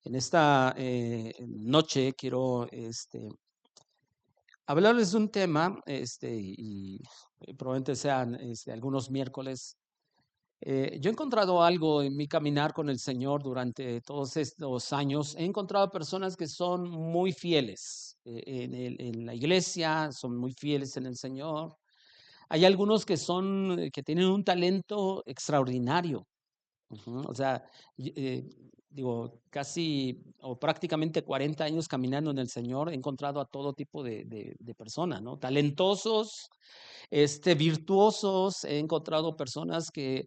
En esta noche quiero hablarles de un tema, y probablemente sean algunos miércoles. Yo he encontrado algo en mi caminar con el Señor durante todos estos años. He encontrado personas que son muy fieles en la iglesia, son muy fieles en el Señor. Hay algunos que que tienen un talento extraordinario. Ujú. O sea, digo, casi o prácticamente 40 años caminando en el Señor, he encontrado a todo tipo de personas, ¿no? Talentosos, virtuosos, he encontrado personas que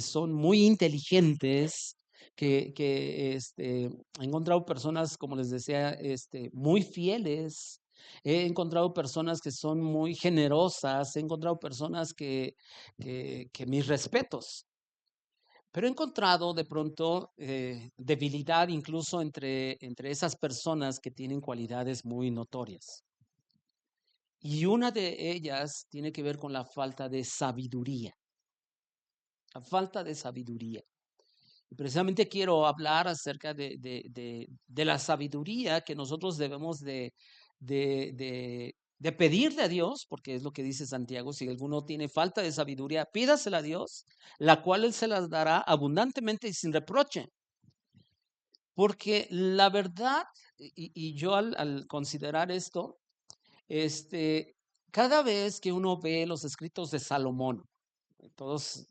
son muy inteligentes, he encontrado personas, como les decía, muy fieles. He encontrado personas que son muy generosas, he encontrado personas que mis respetos. Pero he encontrado de pronto debilidad incluso entre esas personas que tienen cualidades muy notorias. Y una de ellas tiene que ver con la falta de sabiduría, la falta de sabiduría. Y precisamente quiero hablar acerca de la sabiduría que nosotros debemos de pedirle a Dios, porque es lo que dice Santiago: si alguno tiene falta de sabiduría, pídasela a Dios, la cual Él se las dará abundantemente y sin reproche. Porque la verdad, y yo al considerar esto, este, cada vez que uno ve los escritos de Salomón, todos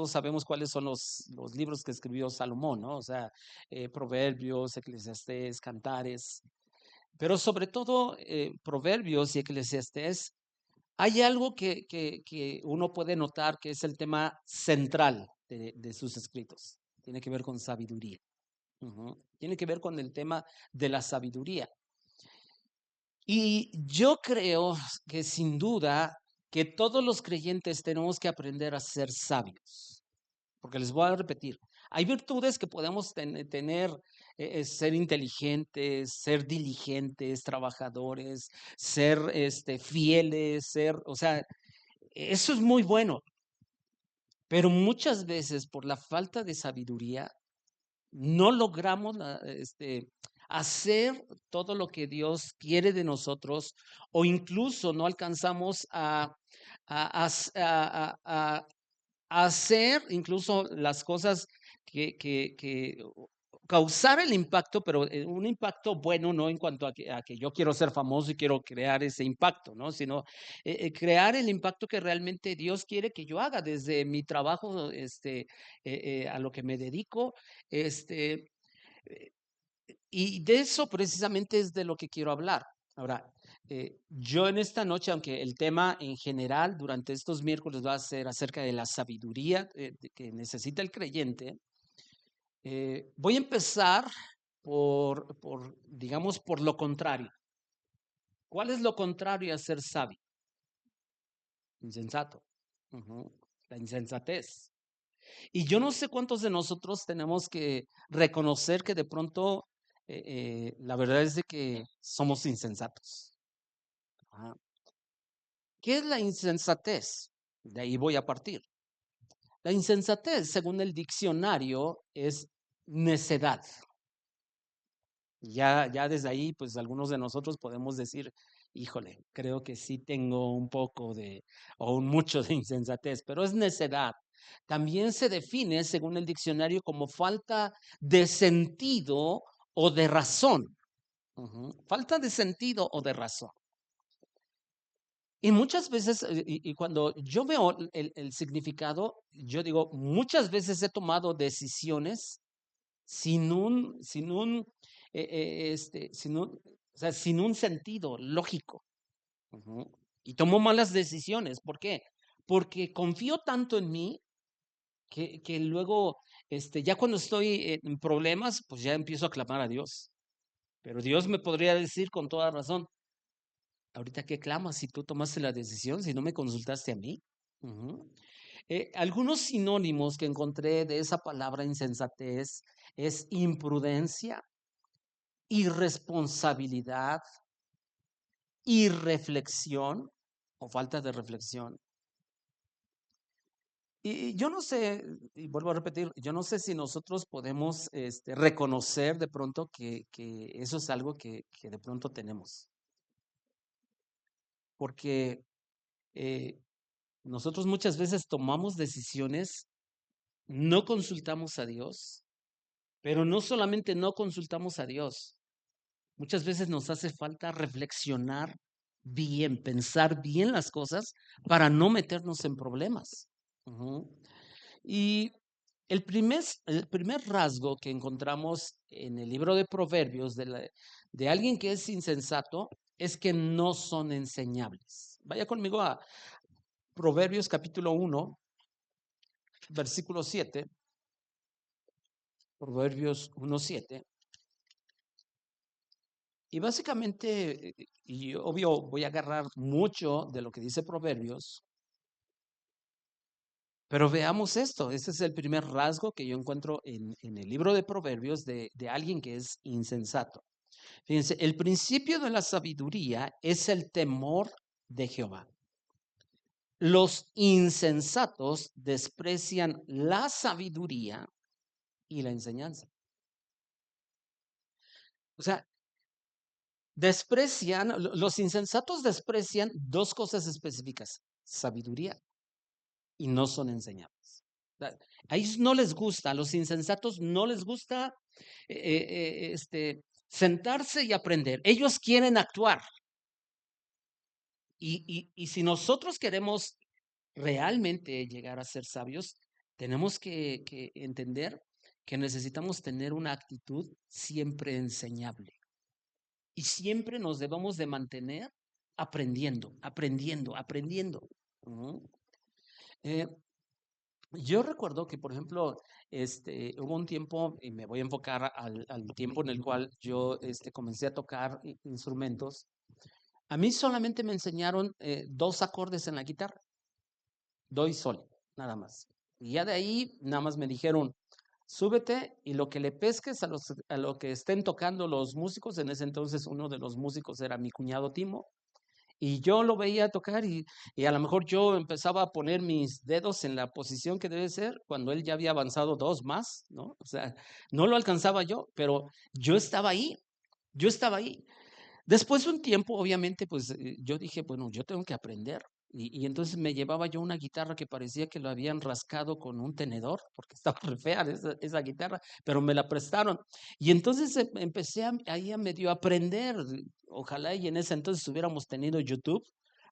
sabemos cuáles son los libros que escribió Salomón, ¿no? O sea, Proverbios, Eclesiastés, Cantares, pero sobre todo Proverbios y Eclesiastés, hay algo que uno puede notar que es el tema central de sus escritos. Tiene que ver con sabiduría. Ujú. Tiene que ver con el tema de la sabiduría. Y yo creo que sin duda que todos los creyentes tenemos que aprender a ser sabios, porque les voy a repetir, hay virtudes que podemos tener, ser inteligentes, ser diligentes, trabajadores, ser fieles, o sea, eso es muy bueno, pero muchas veces por la falta de sabiduría no logramos hacer todo lo que Dios quiere de nosotros, o incluso no alcanzamos a, as- a hacer incluso las cosas que causar el impacto, pero un impacto bueno, no en cuanto a que yo quiero ser famoso y quiero crear ese impacto, ¿no? Sino crear el impacto que realmente Dios quiere que yo haga desde mi trabajo, a lo que me dedico, este, eh, y de eso precisamente es de lo que quiero hablar. Ahora, yo en esta noche, aunque el tema en general durante estos miércoles va a ser acerca de la sabiduría que necesita el creyente, voy a empezar digamos, por lo contrario. ¿Cuál es lo contrario a ser sabio? Insensato. Ujú. La insensatez. Y yo no sé cuántos de nosotros tenemos que reconocer que de pronto la verdad es de que somos insensatos. Ajá. ¿Qué es la insensatez? De ahí voy a partir. La insensatez, según el diccionario, es necedad. Ya desde ahí, pues algunos de nosotros podemos decir, híjole, creo que sí tengo un poco o un mucho de insensatez, pero es necedad. También se define, según el diccionario, como falta de sentido o de razón. Ujú. Falta de sentido o de razón. Y muchas veces, y cuando yo veo el significado, yo digo, muchas veces he tomado decisiones sin un, o sea, sin un sentido lógico. Ujú. Y tomo malas decisiones. ¿Por qué? Porque confío tanto en mí que luego, ya cuando estoy en problemas, pues ya empiezo a clamar a Dios. Pero Dios me podría decir con toda razón, ahorita qué clamas si tú tomaste la decisión, si no me consultaste a mí. Ujú. Algunos sinónimos que encontré de esa palabra insensatez es imprudencia, irresponsabilidad, irreflexión o falta de reflexión, Y yo no sé, y vuelvo a repetir, yo no sé si nosotros podemos reconocer de pronto que eso es algo que de pronto tenemos, porque eh, nosotros muchas veces tomamos decisiones, no consultamos a Dios, pero no solamente no consultamos a Dios, muchas veces nos hace falta reflexionar bien, pensar bien las cosas para no meternos en problemas. Ujú. Y el primer rasgo que encontramos en el libro de Proverbios de alguien que es insensato es que no son enseñables. Vaya conmigo a Proverbios capítulo 1, versículo 7. Proverbios 1:7. Y básicamente, y obvio, voy a agarrar mucho de lo que dice Proverbios, pero veamos esto. Este es el primer rasgo que yo encuentro en el libro de Proverbios de alguien que es insensato. Fíjense, el principio de la sabiduría es el temor de Jehová. Los insensatos desprecian la sabiduría y la enseñanza. O sea, los insensatos desprecian dos cosas específicas, sabiduría y no son enseñables. A ellos no les gusta, a los insensatos no les gusta sentarse y aprender. Ellos quieren actuar. Y si nosotros queremos realmente llegar a ser sabios, tenemos que entender que necesitamos tener una actitud siempre enseñable y siempre nos debemos de mantener aprendiendo, aprendiendo, aprendiendo. Ujú. Eh, yo recuerdo que, por ejemplo, hubo un tiempo, y me voy a enfocar al tiempo en el cual yo comencé a tocar instrumentos. A mí solamente me enseñaron dos acordes en la guitarra, do y sol, nada más. Y ya de ahí, nada más me dijeron, súbete y lo que le pesques a lo que estén tocando los músicos. En ese entonces uno de los músicos era mi cuñado Timo. Y yo lo veía tocar y a lo mejor yo empezaba a poner mis dedos en la posición que debe ser cuando él ya había avanzado dos más, ¿no? O sea, no lo alcanzaba yo, pero yo estaba ahí, yo estaba ahí. Después de un tiempo, obviamente, pues yo dije, bueno, yo tengo que aprender. Y entonces me llevaba yo una guitarra que parecía que lo habían rascado con un tenedor, porque estaba re fea esa guitarra, pero me la prestaron. Y entonces empecé ahí a medio aprender. Ojalá y en ese entonces hubiéramos tenido YouTube,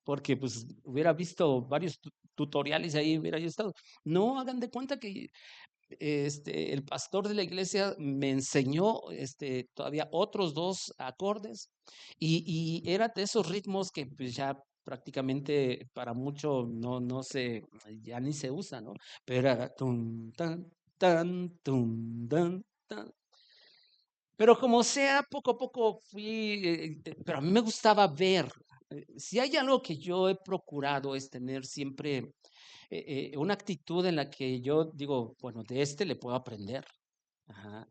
porque pues hubiera visto varios tutoriales ahí, hubiera yo estado. No, hagan de cuenta que el pastor de la iglesia me enseñó todavía otros dos acordes y era de esos ritmos que pues ya prácticamente para mucho no se, ya ni se usa, ¿no? Pero era tum, tan, tan, tum, tan, tan. Pero como sea, poco a poco fui, pero a mí me gustaba ver. Si hay algo que yo he procurado es tener siempre una actitud en la que yo digo, bueno, de este le puedo aprender. Ajá.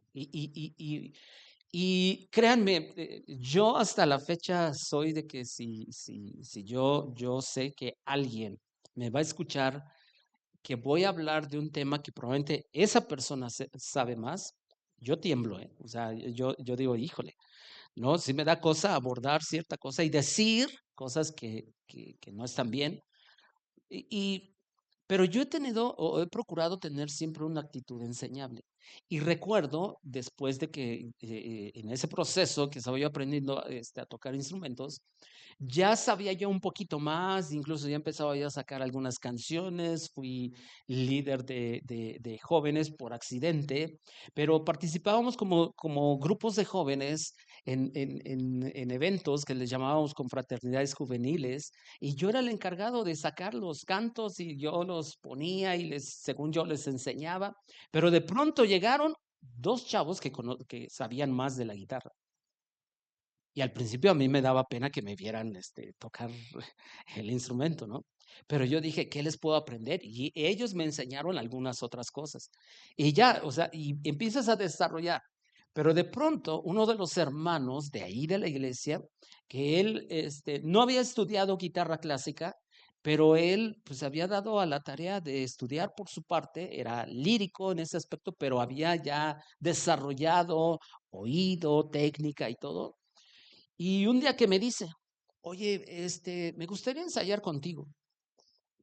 Y créanme, yo hasta la fecha soy de que si yo sé que alguien me va a escuchar, que voy a hablar de un tema que probablemente esa persona sabe más, yo tiemblo, ¿eh? O sea, yo digo, híjole, ¿no? Sí me da cosa abordar cierta cosa y decir cosas que no están bien. Y, pero yo he tenido o he procurado tener siempre una actitud enseñable. Y recuerdo, después de que en ese proceso que estaba yo aprendiendo a tocar instrumentos, ya sabía yo un poquito más, incluso ya empezaba yo a sacar algunas canciones, fui líder de jóvenes por accidente, pero participábamos como grupos de jóvenes en eventos que les llamábamos confraternidades juveniles y yo era el encargado de sacar los cantos y yo los ponía y según yo les enseñaba, pero de pronto llegaron dos chavos que sabían más de la guitarra. Y al principio a mí me daba pena que me vieran tocar el instrumento, ¿no? Pero yo dije, ¿qué les puedo aprender? Y ellos me enseñaron algunas otras cosas. Y ya, o sea, y empiezas a desarrollar. Pero de pronto, uno de los hermanos de ahí de la iglesia, que él no había estudiado guitarra clásica, pero él pues había dado a la tarea de estudiar por su parte, era lírico en ese aspecto, pero había ya desarrollado oído, técnica y todo. Y un día que me dice, oye, me gustaría ensayar contigo.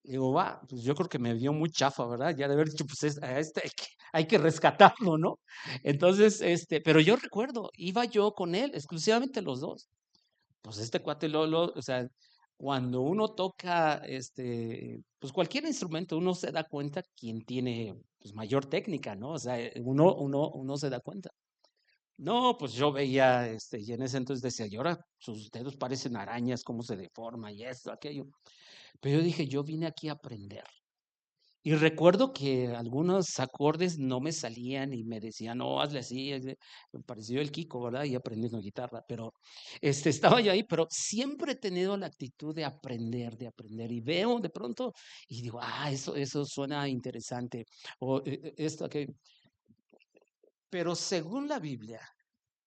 Digo, va, pues yo creo que me vio muy chafa, ¿verdad? Ya de haber dicho, pues a este hay que rescatarlo, ¿no? Entonces, pero yo recuerdo, iba yo con él, exclusivamente los dos. Pues este cuate o sea, cuando uno toca, pues cualquier instrumento, uno se da cuenta quién tiene, pues mayor técnica, ¿no? O sea, uno se da cuenta. No, pues yo veía, y en ese entonces decía, y ahora sus dedos parecen arañas, cómo se deforma y esto, aquello. Pero yo dije, yo vine aquí a aprender. Y recuerdo que algunos acordes no me salían y me decían, no, hazle así, me pareció el Kiko, ¿verdad? Y aprendiendo guitarra, pero estaba yo ahí, pero siempre he tenido la actitud de aprender, de aprender. Y veo de pronto y digo, eso suena interesante, o esto, aquello. Pero según la Biblia,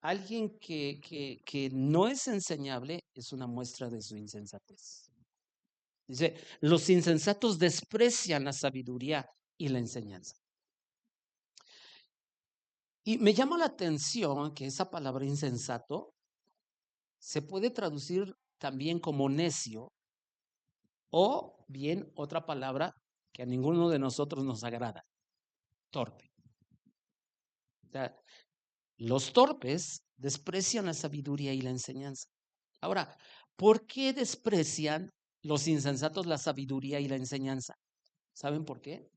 alguien que no es enseñable es una muestra de su insensatez. Dice, los insensatos desprecian la sabiduría y la enseñanza. Y me llama la atención que esa palabra insensato se puede traducir también como necio o bien otra palabra que a ninguno de nosotros nos agrada, torpe. O sea, los torpes desprecian la sabiduría y la enseñanza. Ahora, ¿por qué desprecian los insensatos la sabiduría y la enseñanza? ¿Saben por qué?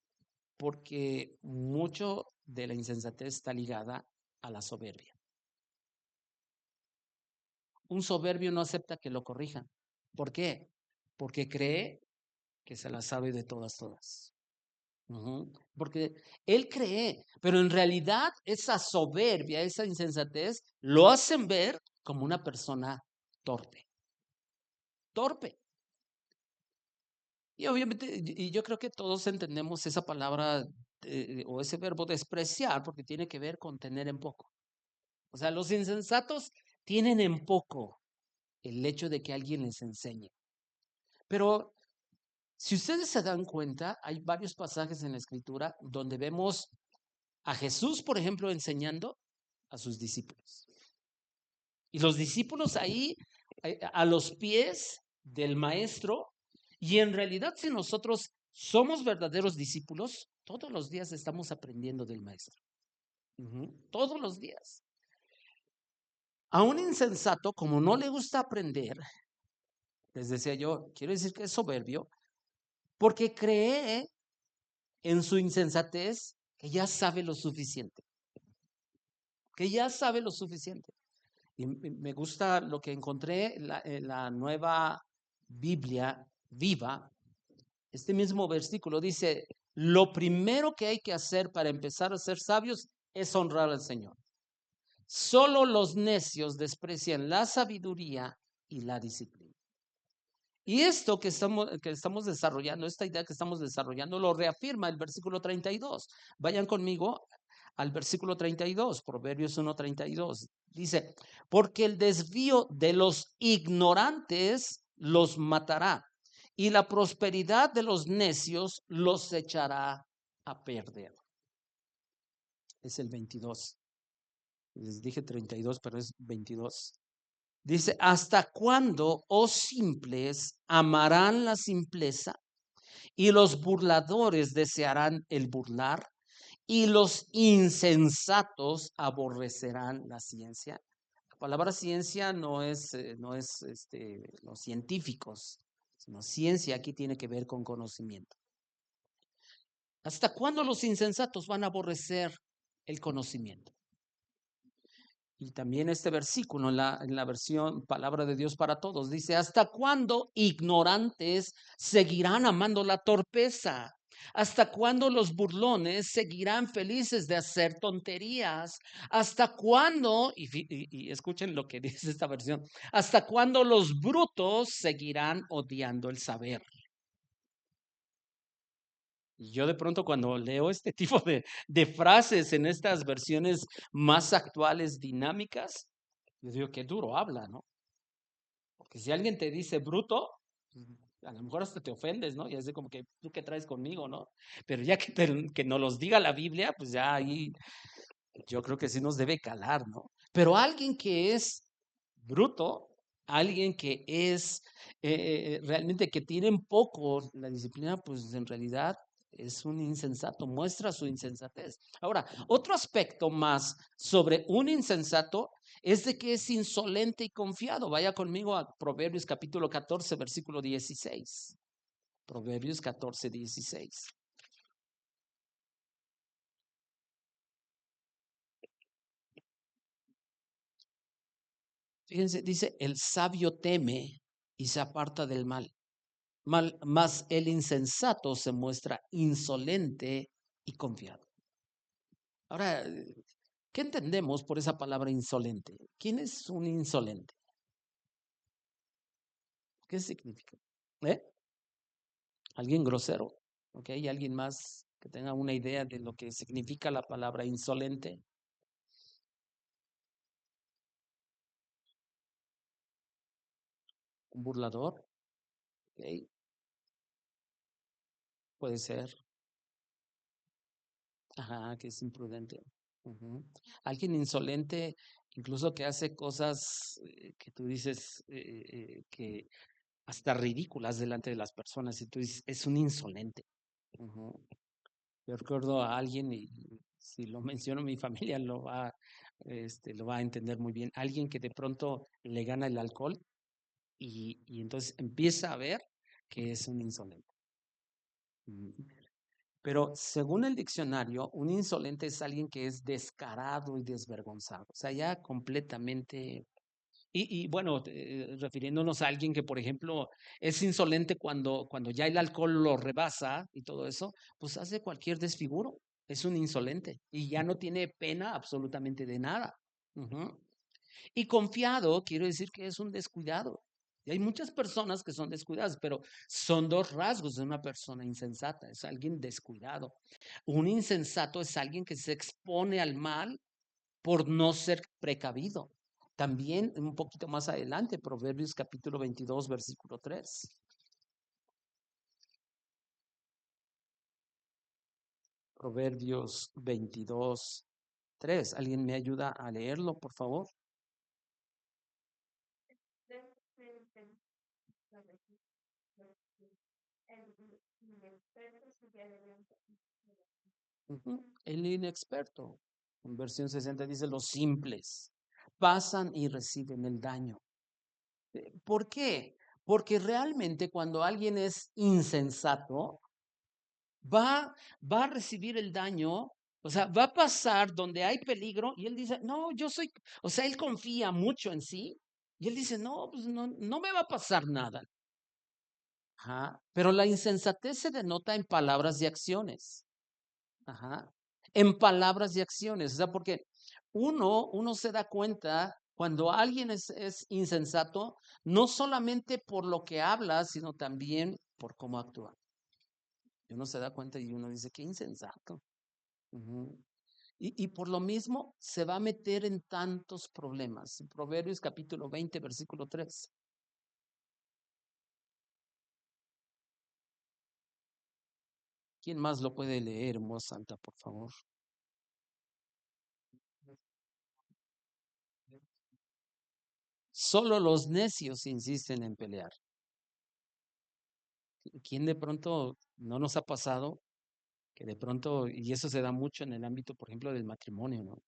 Porque mucho de la insensatez está ligada a la soberbia. Un soberbio no acepta que lo corrijan. ¿Por qué? Porque cree que se la sabe de todas. Porque él cree, pero en realidad esa soberbia, esa insensatez, lo hacen ver como una persona torpe. Torpe. Y obviamente, y yo creo que todos entendemos esa palabra o ese verbo despreciar, porque tiene que ver con tener en poco. O sea, los insensatos tienen en poco el hecho de que alguien les enseñe. Pero si ustedes se dan cuenta, hay varios pasajes en la escritura donde vemos a Jesús, por ejemplo, enseñando a sus discípulos. Y los discípulos ahí, a los pies del maestro, y en realidad si nosotros somos verdaderos discípulos, todos los días estamos aprendiendo del maestro. Todos los días. A un insensato, como no le gusta aprender, les decía yo, quiero decir que es soberbio, porque cree en su insensatez que ya sabe lo suficiente, que ya sabe lo suficiente. Y me gusta lo que encontré en la nueva Biblia viva. Este mismo versículo dice, lo primero que hay que hacer para empezar a ser sabios es honrar al Señor. Solo los necios desprecian la sabiduría y la disciplina. Y esto que estamos desarrollando, esta idea que estamos desarrollando, lo reafirma el versículo 32. Vayan conmigo al versículo 32, Proverbios 1:32. Dice, porque el desvío de los ignorantes los matará, y la prosperidad de los necios los echará a perder. Es el 22. Les dije 32, pero es 22. Dice, ¿hasta cuándo, oh simples, amarán la simpleza y los burladores desearán el burlar y los insensatos aborrecerán la ciencia? La palabra ciencia no es los científicos, sino ciencia aquí tiene que ver con conocimiento. ¿Hasta cuándo los insensatos van a aborrecer el conocimiento? Y también este versículo en la versión Palabra de Dios para Todos dice, ¿hasta cuándo ignorantes seguirán amando la torpeza? ¿Hasta cuándo los burlones seguirán felices de hacer tonterías? ¿Hasta cuándo, y escuchen lo que dice esta versión, hasta cuándo los brutos seguirán odiando el saber? Y yo de pronto cuando leo este tipo de frases en estas versiones más actuales, dinámicas, yo digo, qué duro habla, ¿no? Porque si alguien te dice bruto, A lo mejor hasta te ofendes, ¿no? Y es de como que tú qué traes conmigo, ¿no? Pero ya que nos los diga la Biblia, pues ya ahí yo creo que sí nos debe calar, ¿no? Pero alguien que es bruto, alguien que es realmente que tiene en poco la disciplina, pues en realidad es un insensato, muestra su insensatez. Ahora, otro aspecto más sobre un insensato es de que es insolente y confiado. Vaya conmigo a Proverbios capítulo 14, versículo 16. Proverbios 14, 16. Fíjense, dice, el sabio teme y se aparta del mal, mas el insensato se muestra insolente y confiado. Ahora, ¿qué entendemos por esa palabra insolente? ¿Quién es un insolente? ¿Qué significa? ¿Eh? ¿Alguien grosero? ¿Ok? ¿Y alguien más que tenga una idea de lo que significa la palabra insolente? ¿Un burlador? ¿Ok? Puede ser. Ajá, que es imprudente. Ujú. Alguien insolente, incluso que hace cosas que tú dices que hasta ridículas delante de las personas, y tú dices, es un insolente. Ujú. Yo recuerdo a alguien, y si lo menciono, mi familia lo va a entender muy bien. Alguien que de pronto le gana el alcohol y entonces empieza a ver que es un insolente. Ujú. Pero según el diccionario, un insolente es alguien que es descarado y desvergonzado, o sea, ya completamente. Y bueno, refiriéndonos a alguien que, por ejemplo, es insolente cuando ya el alcohol lo rebasa y todo eso, pues hace cualquier desfiguro. Es un insolente y ya no tiene pena absolutamente de nada. Ujú. Y confiado quiero decir que es un descuidado. Y hay muchas personas que son descuidadas, pero son dos rasgos de una persona insensata. Es alguien descuidado. Un insensato es alguien que se expone al mal por no ser precavido. También un poquito más adelante, Proverbios capítulo 22, versículo 3. Proverbios 22, 3. ¿Alguien me ayuda a leerlo, por favor? Ujú. El inexperto. En versión 60 dice, los simples pasan y reciben el daño. ¿Por qué? Porque realmente cuando alguien es insensato, va, va a recibir el daño, o sea, va a pasar donde hay peligro y él dice, no, yo soy, o sea, él confía mucho en sí y él dice, no, pues no, no me va a pasar nada. Ajá. Pero la insensatez se denota en palabras y acciones. Ajá. En palabras y acciones, o sea, porque uno se da cuenta cuando alguien es insensato, no solamente por lo que habla, sino también por cómo actúa. Y uno se da cuenta y uno dice, qué insensato. Ujú. Y por lo mismo se va a meter en tantos problemas. Proverbios capítulo 20, versículo 3. ¿Quién más lo puede leer en voz alta, por favor? Solo los necios insisten en pelear. ¿Quién de pronto no nos ha pasado que de pronto, y eso se da mucho en el ámbito, por ejemplo, del matrimonio, ¿no?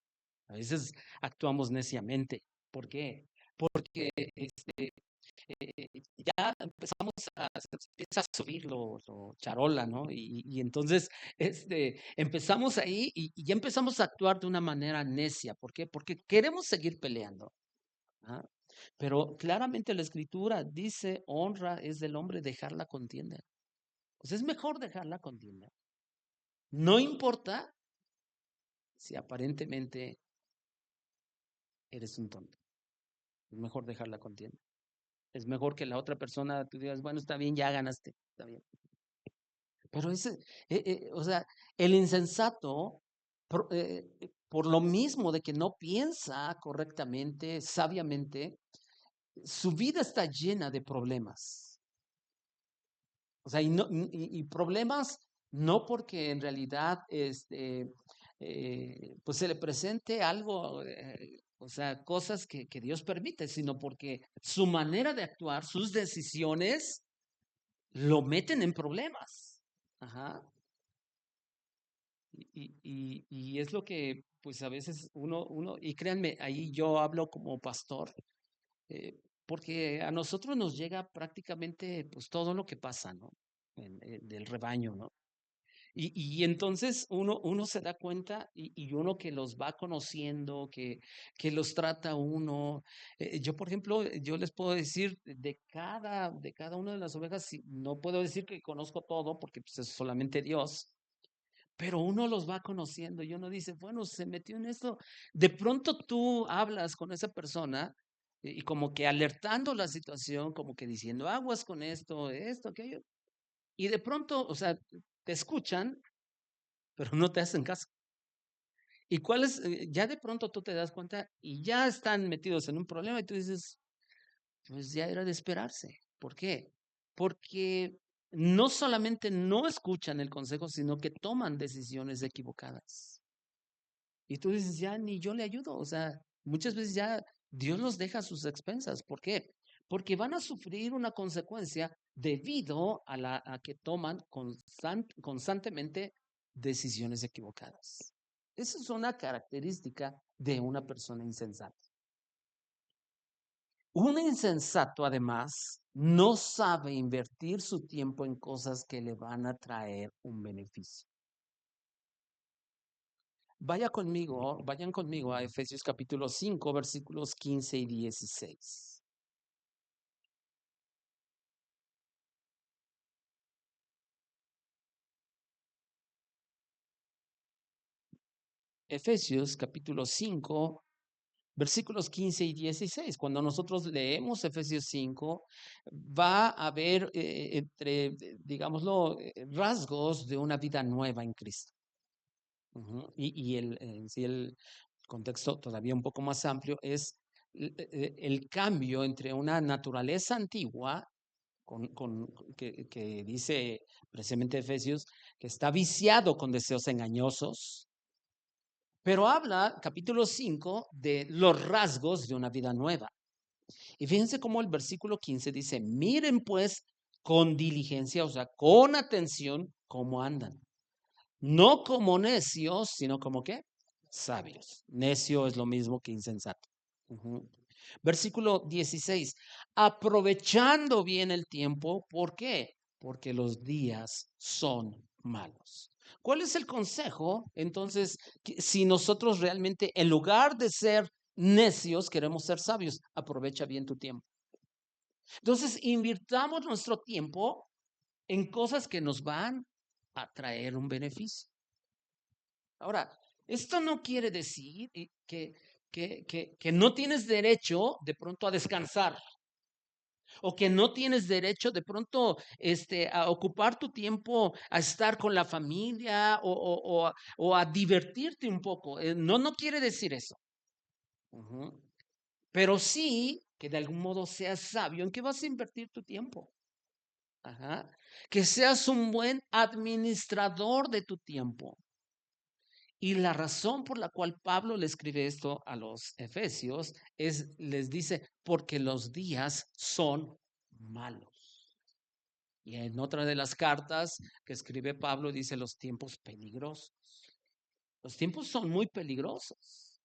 A veces actuamos neciamente. ¿Por qué? Porque ya empezamos se empieza a subir lo charola, ¿no? Y entonces empezamos ahí y ya empezamos a actuar de una manera necia. ¿Por qué? Porque queremos seguir peleando. ¿Ah? Pero claramente la escritura dice, honra es del hombre dejar la contienda. Pues es mejor dejar la contienda. No importa si aparentemente eres un tonto. Es mejor dejar la contienda. Es mejor que la otra persona tú digas, bueno, está bien, ya ganaste, está bien. Pero o sea, el insensato, por lo mismo de que no piensa correctamente, sabiamente, su vida está llena de problemas. O sea, y problemas no porque en realidad pues se le presente algo, o sea, cosas que Dios permite, sino porque su manera de actuar, sus decisiones, lo meten en problemas. Ajá. Y es lo que, pues a veces y créanme, ahí yo hablo como pastor, eh, porque a nosotros nos llega prácticamente pues todo lo que pasa, ¿no? Del rebaño, ¿no? Y entonces uno se da cuenta y uno que los va conociendo, que los trata uno. Yo, por ejemplo, yo les puedo decir de cada una de las ovejas, no puedo decir que conozco todo porque pues, es solamente Dios, pero uno los va conociendo y uno dice, bueno, se metió en esto. De pronto tú hablas con esa persona y como que alertando la situación, como que diciendo aguas con esto, aquello. Y de pronto, o sea, te escuchan, pero no te hacen caso. ¿Y cuál es? Ya de pronto tú te das cuenta y ya están metidos en un problema y tú dices, pues ya era de esperarse. ¿Por qué? Porque no solamente no escuchan el consejo, sino que toman decisiones equivocadas. Y tú dices, ya ni yo le ayudo. O sea, muchas veces ya Dios los deja a sus expensas. ¿Por qué? Porque van a sufrir una consecuencia debido a que toman constantemente decisiones equivocadas. Esa es una característica de una persona insensata. Un insensato, además, no sabe invertir su tiempo en cosas que le van a traer un beneficio. Vayan conmigo a Efesios capítulo 5, versículos 15 y 16. Efesios capítulo 5, versículos 15 y 16. Cuando nosotros leemos Efesios 5, va a haber digámoslo, rasgos de una vida nueva en Cristo. Ujú. En sí el contexto todavía un poco más amplio es el cambio entre una naturaleza antigua que dice precisamente Efesios, que está viciado con deseos engañosos, pero habla, capítulo 5, de los rasgos de una vida nueva. Y fíjense cómo el versículo 15 dice, miren pues con diligencia, o sea, con atención, cómo andan. No como necios, sino como qué? Sabios. Necio es lo mismo que insensato. Ujú. Versículo 16. Aprovechando bien el tiempo, ¿por qué? Porque los días son malos. ¿Cuál es el consejo? Entonces, si nosotros realmente, en lugar de ser necios, queremos ser sabios, aprovecha bien tu tiempo. Entonces, invirtamos nuestro tiempo en cosas que nos van a traer un beneficio. Ahora, esto no quiere decir que no tienes derecho de pronto a descansar o que no tienes derecho de pronto a ocupar tu tiempo a estar con la familia o a divertirte un poco. No quiere decir eso. Ujú. Pero sí que de algún modo seas sabio en qué vas a invertir tu tiempo. Ajá. Que seas un buen administrador de tu tiempo. Y la razón por la cual Pablo le escribe esto a los efesios les dice, porque los días son malos. Y en otra de las cartas que escribe Pablo dice los tiempos peligrosos. Los tiempos son muy peligrosos.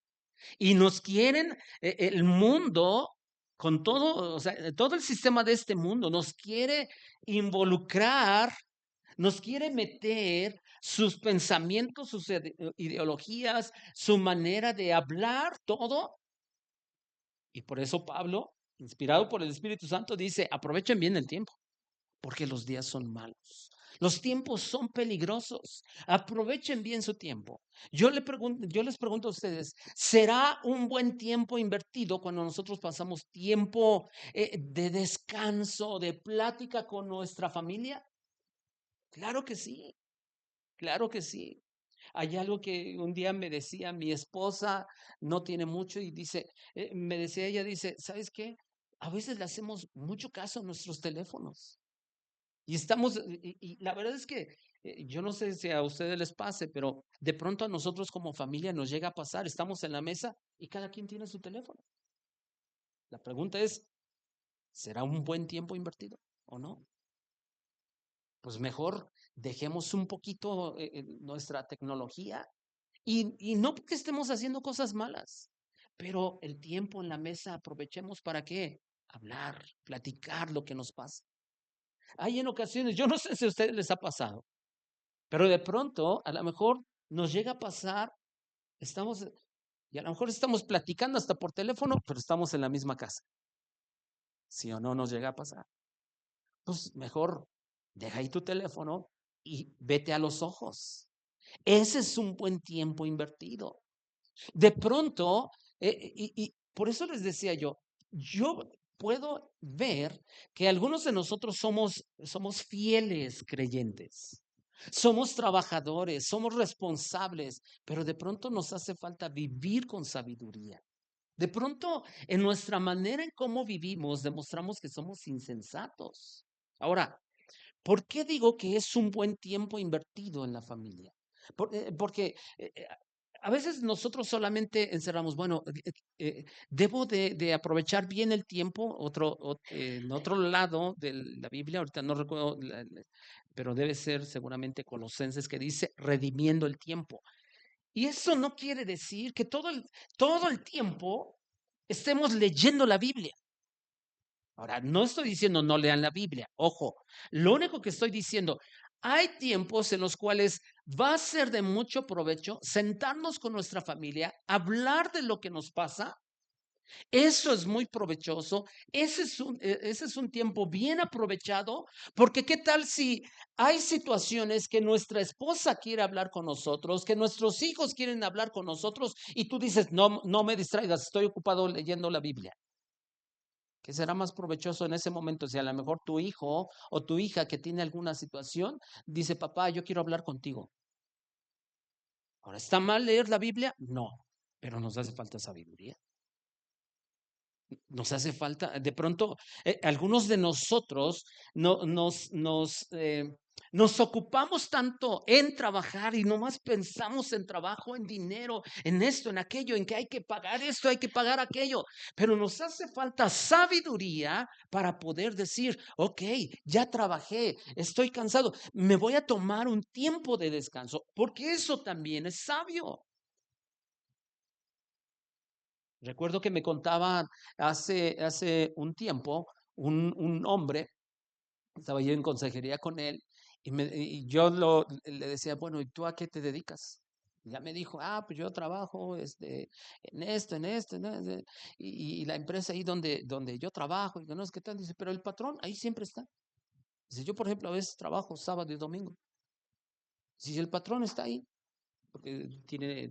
Y nos quieren, el mundo, con todo, o sea, todo el sistema de este mundo, nos quiere involucrar, nos quiere meter sus pensamientos, sus ideologías, su manera de hablar, todo. Y por eso Pablo, inspirado por el Espíritu Santo, dice, aprovechen bien el tiempo, porque los días son malos. Los tiempos son peligrosos. Aprovechen bien su tiempo. Yo les pregunto a ustedes, ¿será un buen tiempo invertido cuando nosotros pasamos tiempo de descanso, de plática con nuestra familia? Claro que sí, claro que sí. Hay algo que un día me decía mi esposa, no tiene mucho, y dice, me decía ella, dice, ¿sabes qué? A veces le hacemos mucho caso a nuestros teléfonos. Y estamos, y la verdad es que yo no sé si a ustedes les pase, pero de pronto a nosotros como familia nos llega a pasar, estamos en la mesa y cada quien tiene su teléfono. La pregunta es, ¿será un buen tiempo invertido o no? Pues mejor dejemos un poquito nuestra tecnología y no porque estemos haciendo cosas malas, pero el tiempo en la mesa aprovechemos para qué? Hablar, platicar lo que nos pasa. Hay en ocasiones, yo no sé si a ustedes les ha pasado, pero de pronto a lo mejor nos llega a pasar, estamos, y a lo mejor estamos platicando hasta por teléfono, pero estamos en la misma casa. ¿Sí o no nos llega a pasar? Pues mejor deja ahí tu teléfono y vete a los ojos. Ese es un buen tiempo invertido. De pronto, y por eso les decía yo puedo ver que algunos de nosotros somos fieles creyentes, somos trabajadores, somos responsables, pero de pronto nos hace falta vivir con sabiduría. De pronto, en nuestra manera en cómo vivimos, demostramos que somos insensatos. Ahora, ¿por qué digo que es un buen tiempo invertido en la familia? Porque a veces nosotros solamente encerramos, bueno, debo de aprovechar bien el tiempo, en otro lado de la Biblia, ahorita no recuerdo, pero debe ser seguramente Colosenses que dice redimiendo el tiempo. Y eso no quiere decir que todo el tiempo estemos leyendo la Biblia. Ahora, no estoy diciendo no lean la Biblia, ojo, lo único que estoy diciendo, hay tiempos en los cuales va a ser de mucho provecho sentarnos con nuestra familia, hablar de lo que nos pasa. Eso es muy provechoso, ese es un tiempo bien aprovechado, porque qué tal si hay situaciones que nuestra esposa quiere hablar con nosotros, que nuestros hijos quieren hablar con nosotros y tú dices, no, no me distraigas, estoy ocupado leyendo la Biblia. ¿Qué será más provechoso en ese momento? Si a lo mejor tu hijo o tu hija que tiene alguna situación dice, papá, yo quiero hablar contigo. Ahora, ¿está mal leer la Biblia? No, pero nos hace falta sabiduría. Nos hace falta, de pronto, algunos de nosotros nos ocupamos tanto en trabajar y nomás pensamos en trabajo, en dinero, en esto, en aquello, en que hay que pagar esto, hay que pagar aquello, pero nos hace falta sabiduría para poder decir, ok, ya trabajé, estoy cansado, me voy a tomar un tiempo de descanso, porque eso también es sabio. Recuerdo que me contaba hace un tiempo un hombre, estaba yo en consejería con él, y yo le decía, bueno, ¿y tú a qué te dedicas? Y ya me dijo, pues yo trabajo en esto, y la empresa ahí donde yo trabajo, y no es que tal, dice, pero el patrón ahí siempre está. Dice, yo por ejemplo a veces trabajo sábado y domingo. Si el patrón está ahí, porque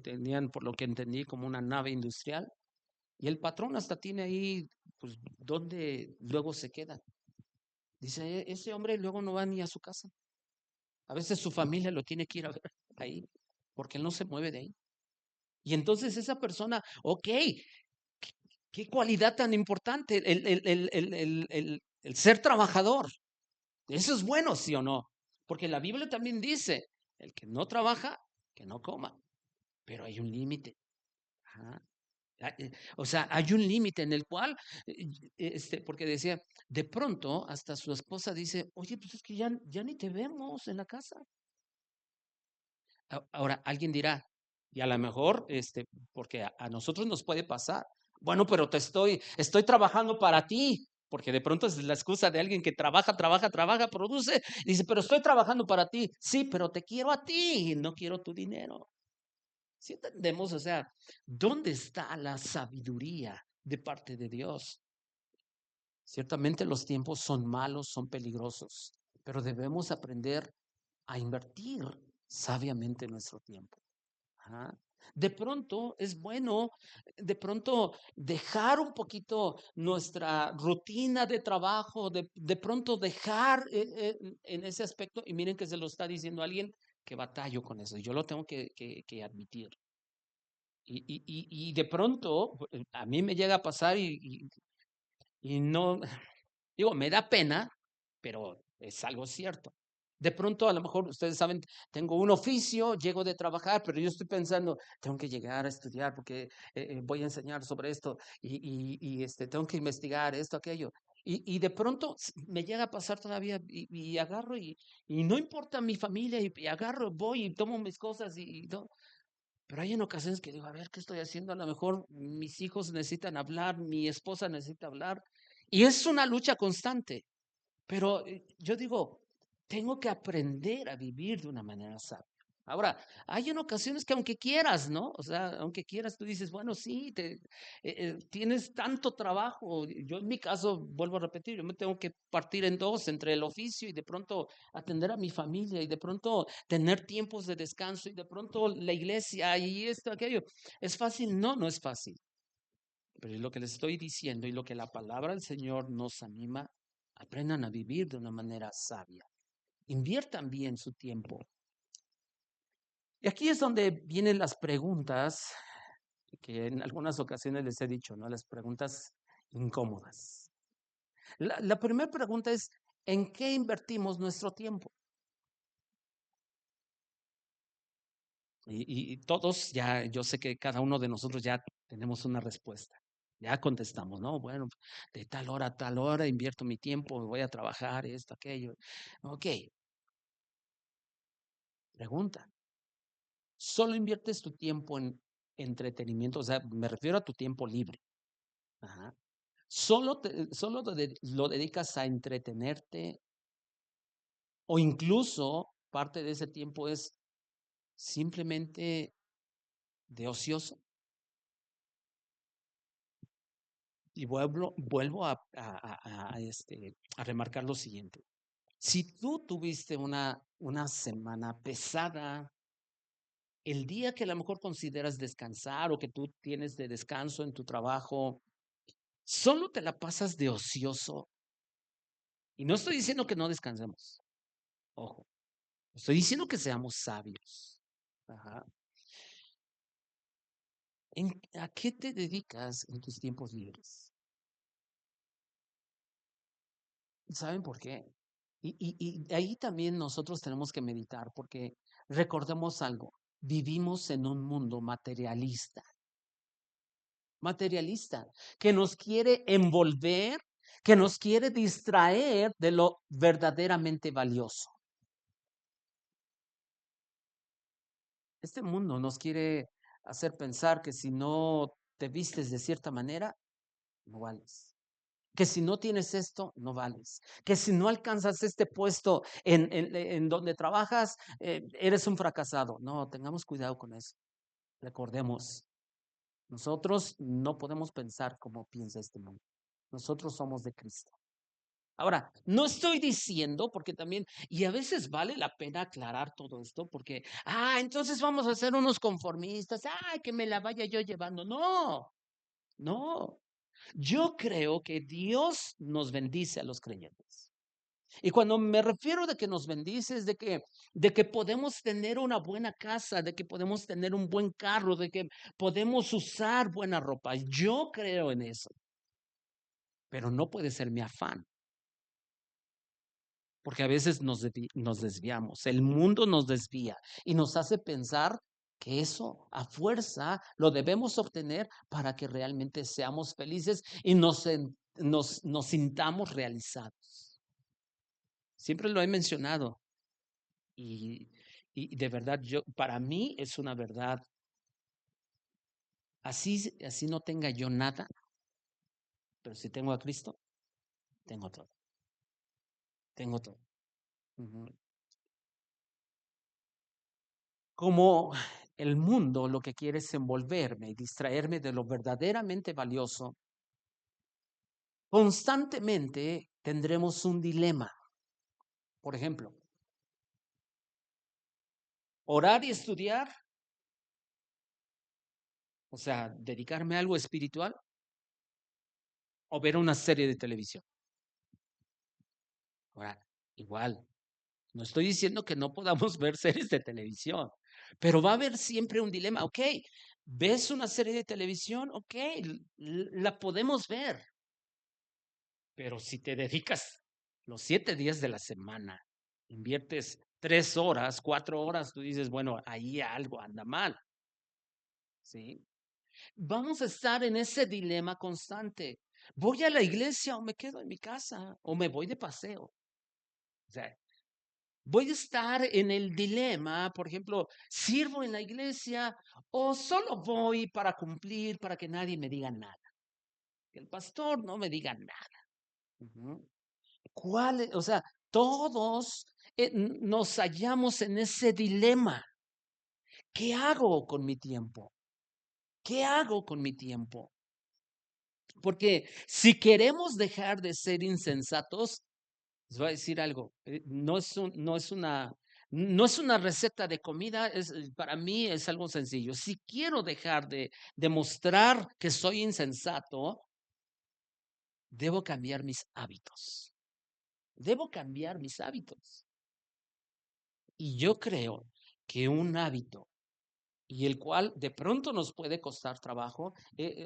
tenían, por lo que entendí, como una nave industrial, y el patrón hasta tiene ahí, pues, donde luego se queda. Dice, ese hombre luego no va ni a su casa. A veces su familia lo tiene que ir a ver ahí, porque él no se mueve de ahí. Y entonces esa persona, ok, qué cualidad tan importante, el ser trabajador. Eso es bueno, ¿sí o no? Porque la Biblia también dice, el que no trabaja, que no coma, pero hay un límite. Ajá. O sea, hay un límite en el cual, porque decía, de pronto hasta su esposa dice, oye, pues es que ya ni te vemos en la casa. Ahora, alguien dirá, y a lo mejor, porque a nosotros nos puede pasar, bueno, pero estoy trabajando para ti, porque de pronto es la excusa de alguien que trabaja, produce, dice, pero estoy trabajando para ti, sí, pero te quiero a ti, no quiero tu dinero. Si entendemos, o sea, ¿dónde está la sabiduría de parte de Dios? Ciertamente los tiempos son malos, son peligrosos, pero debemos aprender a invertir sabiamente nuestro tiempo. Ajá. De pronto es bueno, de pronto dejar un poquito nuestra rutina de trabajo, de pronto dejar en ese aspecto, y miren que se lo está diciendo alguien que batallo con eso, yo lo tengo que admitir. Y de pronto a mí me llega a pasar y no, digo, me da pena, pero Es algo cierto. De pronto, a lo mejor ustedes saben, tengo un oficio, llego de trabajar, pero yo estoy pensando, tengo que llegar a estudiar porque voy a enseñar sobre esto y tengo que investigar esto, aquello. Y de pronto me llega a pasar todavía y agarro y no importa mi familia y agarro, voy y tomo mis cosas y no. Pero hay en ocasiones que digo, a ver, ¿qué estoy haciendo? A lo mejor mis hijos necesitan hablar, mi esposa necesita hablar. Y es una lucha constante. Pero yo digo, tengo que aprender a vivir de una manera sabia. Ahora, hay en ocasiones que aunque quieras, ¿no? O sea, aunque quieras, tú dices, bueno, sí, tienes tanto trabajo. Yo en mi caso, vuelvo a repetir, yo me tengo que partir en dos, entre el oficio y de pronto atender a mi familia y de pronto tener tiempos de descanso y de pronto la iglesia y esto, aquello. ¿Es fácil? No, no es fácil. Pero es lo que les estoy diciendo y lo que la palabra del Señor nos anima, aprendan a vivir de una manera sabia. Inviertan bien su tiempo. Y aquí es donde vienen las preguntas que en algunas ocasiones les he dicho, ¿no? Las preguntas incómodas. La primera pregunta es, ¿en qué invertimos nuestro tiempo? Y todos ya, yo sé que cada uno de nosotros ya tenemos una respuesta. Ya contestamos, ¿no? Bueno, de tal hora a tal hora invierto mi tiempo, voy a trabajar, esto, aquello. Ok, pregunta. ¿Solo inviertes tu tiempo en entretenimiento? O sea, me refiero a tu tiempo libre. Ajá. ¿Solo lo dedicas a entretenerte o incluso parte de ese tiempo es simplemente de ocioso? Y vuelvo a remarcar lo siguiente. Si tú tuviste una semana pesada, el día que a lo mejor consideras descansar o que tú tienes de descanso en tu trabajo, solo te la pasas de ocioso. Y no estoy diciendo que no descansemos, ojo, estoy diciendo que seamos sabios. Ajá. ¿A qué te dedicas en tus tiempos libres? ¿Saben por qué? Y ahí también nosotros tenemos que meditar, porque recordemos algo, vivimos en un mundo materialista, que nos quiere envolver, que nos quiere distraer de lo verdaderamente valioso. Este mundo nos quiere hacer pensar que si no te vistes de cierta manera, no vales. Que si no tienes esto, no vales. Que si no alcanzas este puesto en donde trabajas, eres un fracasado. No, tengamos cuidado con eso. Recordemos, nosotros no podemos pensar como piensa este mundo. Nosotros somos de Cristo. Ahora, no estoy diciendo, porque también, y a veces vale la pena aclarar todo esto, porque, entonces vamos a ser unos conformistas, que me la vaya yo llevando. No, no. Yo creo que Dios nos bendice a los creyentes. Y cuando me refiero de que nos bendice es de que podemos tener una buena casa, de que podemos tener un buen carro, de que podemos usar buena ropa. Yo creo en eso, pero no puede ser mi afán. Porque a veces nos desviamos, el mundo nos desvía y nos hace pensar que eso a fuerza lo debemos obtener para que realmente seamos felices y nos sintamos realizados. Siempre lo he mencionado y, y de verdad para mí es una verdad. Así no tenga yo nada, pero si tengo a Cristo, tengo todo, tengo todo. Ujú. Como el mundo lo que quiere es envolverme y distraerme de lo verdaderamente valioso, constantemente tendremos un dilema. Por ejemplo, orar y estudiar, o sea, dedicarme a algo espiritual o ver una serie de televisión. Ahora, igual, no estoy diciendo que no podamos ver series de televisión, pero va a haber siempre un dilema. Ok, ¿ves una serie de televisión? Ok, la podemos ver. Pero si te dedicas los 7 días de la semana, inviertes 3 horas, 4 horas, tú dices, bueno, ahí algo anda mal, ¿sí? Vamos a estar en ese dilema constante. ¿Voy a la iglesia o me quedo en mi casa o me voy de paseo? O sea, voy a estar en el dilema, por ejemplo, ¿sirvo en la iglesia o solo voy para cumplir, para que nadie me diga nada? Que el pastor no me diga nada. Ujú. O sea, todos nos hallamos en ese dilema. ¿Qué hago con mi tiempo? ¿Qué hago con mi tiempo? Porque si queremos dejar de ser insensatos, les voy a decir algo, no es una receta de comida, para mí es algo sencillo. Si quiero dejar de demostrar que soy insensato, debo cambiar mis hábitos. Debo cambiar mis hábitos. Y yo creo que un hábito y el cual de pronto nos puede costar trabajo,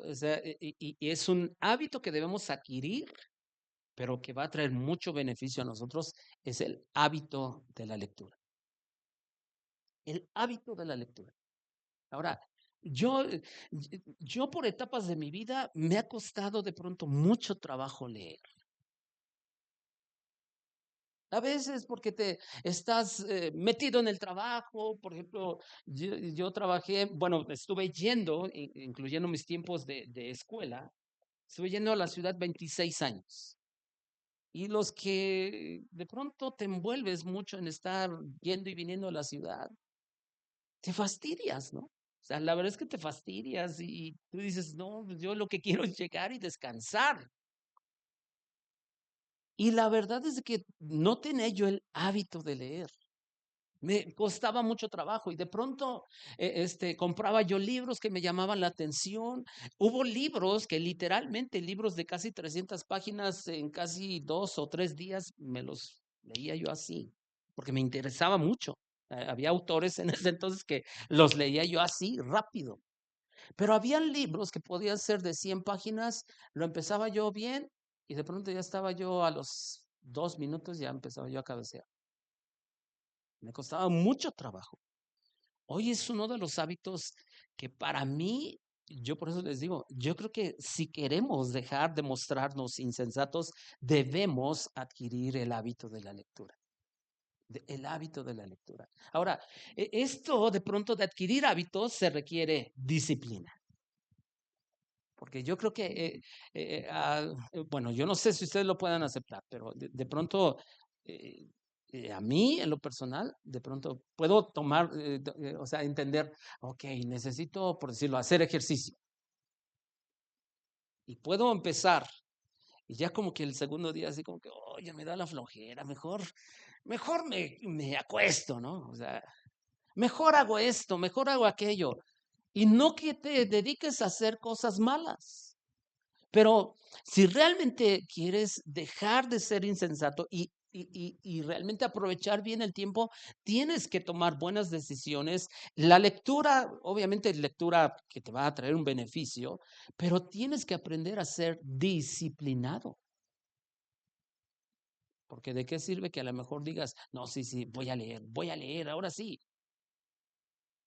o sea, y es un hábito que debemos adquirir, pero que va a traer mucho beneficio a nosotros, es el hábito de la lectura. El hábito de la lectura. Ahora, yo, yo por etapas de mi vida me ha costado de pronto mucho trabajo leer. A veces porque te estás metido en el trabajo, por ejemplo, yo trabajé, bueno, estuve yendo, incluyendo mis tiempos de escuela, estuve yendo a la ciudad 26 años. Y los que de pronto te envuelves mucho en estar yendo y viniendo a la ciudad, te fastidias, ¿no? O sea, la verdad es que te fastidias y tú dices, no, pues yo lo que quiero es llegar y descansar. Y la verdad es que no tenía yo el hábito de leer. Me costaba mucho trabajo y de pronto compraba yo libros que me llamaban la atención. Hubo libros que literalmente, libros de casi 300 páginas en casi 2 o 3 días, me los leía yo así, porque me interesaba mucho. Había autores en ese entonces que los leía yo así, rápido. Pero habían libros que podían ser de 100 páginas, lo empezaba yo bien y de pronto ya estaba yo a los 2 minutos, ya empezaba yo a cabecear. Me costaba mucho trabajo. Hoy es uno de los hábitos que para mí, yo por eso les digo, yo creo que si queremos dejar de mostrarnos insensatos, debemos adquirir el hábito de la lectura. El hábito de la lectura. Ahora, esto de pronto de adquirir hábitos se requiere disciplina. Porque yo creo que, bueno, yo no sé si ustedes lo puedan aceptar, pero de pronto, eh, a mí en lo personal, de pronto puedo tomar, o sea, entender, ok, necesito, por decirlo, hacer ejercicio. Y puedo empezar, y ya como que el segundo día, así como que, oh, ya me da la flojera, mejor me acuesto, ¿no? O sea, mejor hago esto, mejor hago aquello. Y no que te dediques a hacer cosas malas. Pero si realmente quieres dejar de ser insensato y realmente aprovechar bien el tiempo, tienes que tomar buenas decisiones. La lectura, obviamente lectura que te va a traer un beneficio, pero tienes que aprender a ser disciplinado. Porque de qué sirve que a lo mejor digas, no, sí, sí, voy a leer, ahora sí.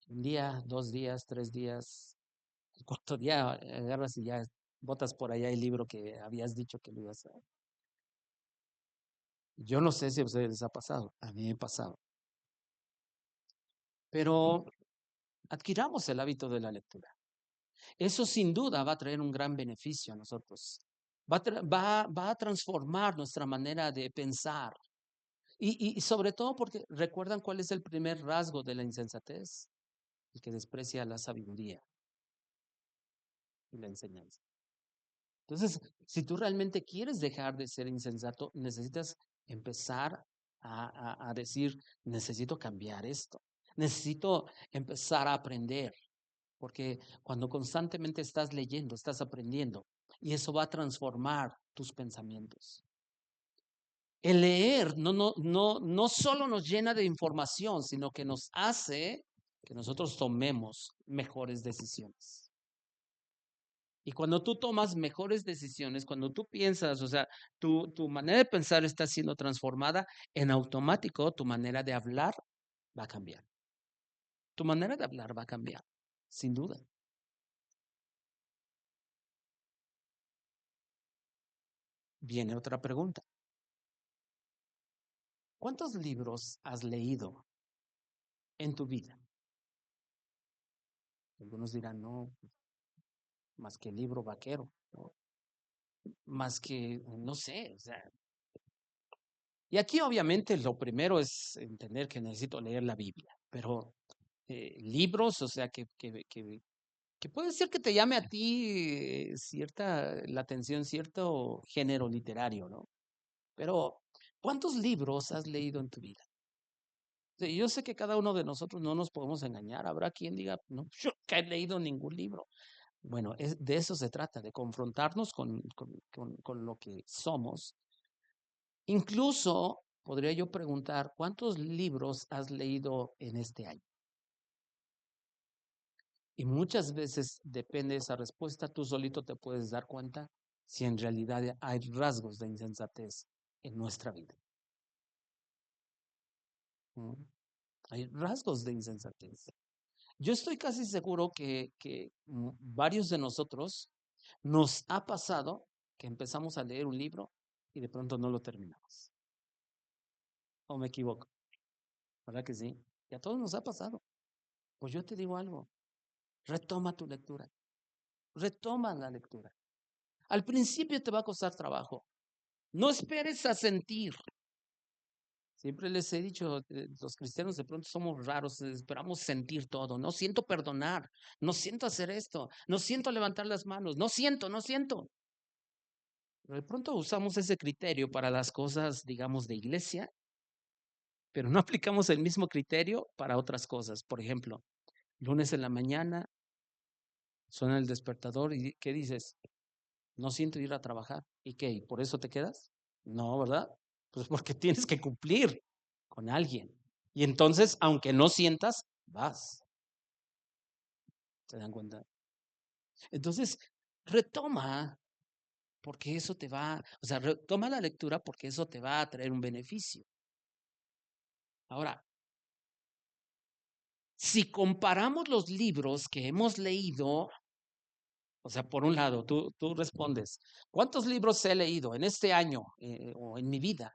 Un día, 2 días, 3 días, el cuarto día agarras y ya botas por allá el libro que habías dicho que lo ibas a. Yo no sé si a ustedes les ha pasado, a mí me ha pasado, pero adquiramos el hábito de la lectura. Eso sin duda va a traer un gran beneficio a nosotros. Va a transformar nuestra manera de pensar. Y sobre todo porque recuerdan cuál es el primer rasgo de la insensatez, el que desprecia la sabiduría y la enseñanza. Entonces, si tú realmente quieres dejar de ser insensato, necesitas empezar a decir, necesito cambiar esto, necesito empezar a aprender, porque cuando constantemente estás leyendo, estás aprendiendo, y eso va a transformar tus pensamientos. El leer no solo nos llena de información, sino que nos hace que nosotros tomemos mejores decisiones. Y cuando tú tomas mejores decisiones, cuando tú piensas, o sea, tu manera de pensar está siendo transformada, en automático tu manera de hablar va a cambiar. Tu manera de hablar va a cambiar, sin duda. Viene otra pregunta. ¿Cuántos libros has leído en tu vida? Algunos dirán, no, más que el libro vaquero, ¿no? Más que, no sé, o sea. Y aquí obviamente lo primero es entender que necesito leer la Biblia, pero libros, o sea, que puede ser que te llame a ti cierta, la atención, cierto género literario, ¿no? Pero, ¿cuántos libros has leído en tu vida? Sí, yo sé que cada uno de nosotros no nos podemos engañar. Habrá quien diga, no, yo nunca he leído ningún libro. Bueno, de eso se trata, de confrontarnos con lo que somos. Incluso podría yo preguntar, ¿cuántos libros has leído en este año? Y muchas veces depende de esa respuesta, tú solito te puedes dar cuenta si en realidad hay rasgos de insensatez en nuestra vida. ¿Mm? Hay rasgos de insensatez. Yo estoy casi seguro que varios de nosotros nos ha pasado que empezamos a leer un libro y de pronto no lo terminamos. ¿O me equivoco? ¿Verdad que sí? Y a todos nos ha pasado. Pues yo te digo algo, retoma tu lectura, retoma la lectura. Al principio te va a costar trabajo. No esperes a sentir. Siempre les he dicho, los cristianos de pronto somos raros, esperamos sentir todo. No siento perdonar, no siento hacer esto, no siento levantar las manos, no siento, no siento. De pronto usamos ese criterio para las cosas, digamos, de iglesia, pero no aplicamos el mismo criterio para otras cosas. Por ejemplo, lunes en la mañana suena el despertador y ¿qué dices? No siento ir a trabajar. ¿Y qué? ¿Y por eso te quedas? No, ¿verdad? Pues porque tienes que cumplir con alguien. Y entonces, aunque no sientas, vas. ¿Se dan cuenta? Entonces, retoma, porque eso te va, o sea, retoma la lectura porque eso te va a traer un beneficio. Ahora, si comparamos los libros que hemos leído, o sea, por un lado, tú respondes, ¿cuántos libros he leído en este año o en mi vida?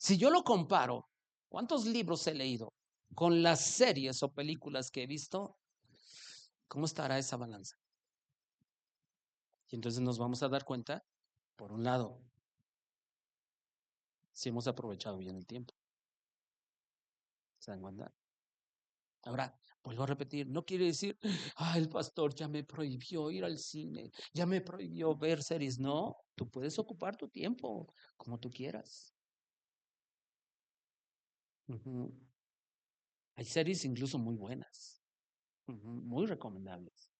Si yo lo comparo, ¿cuántos libros he leído con las series o películas que he visto? ¿Cómo estará esa balanza? Y entonces nos vamos a dar cuenta, por un lado, si hemos aprovechado bien el tiempo. ¿Se dan cuenta? Ahora, vuelvo a repetir, no quiere decir, el pastor ya me prohibió ir al cine, ya me prohibió ver series. No, tú puedes ocupar tu tiempo como tú quieras. Ujú. Hay series incluso muy buenas, muy recomendables,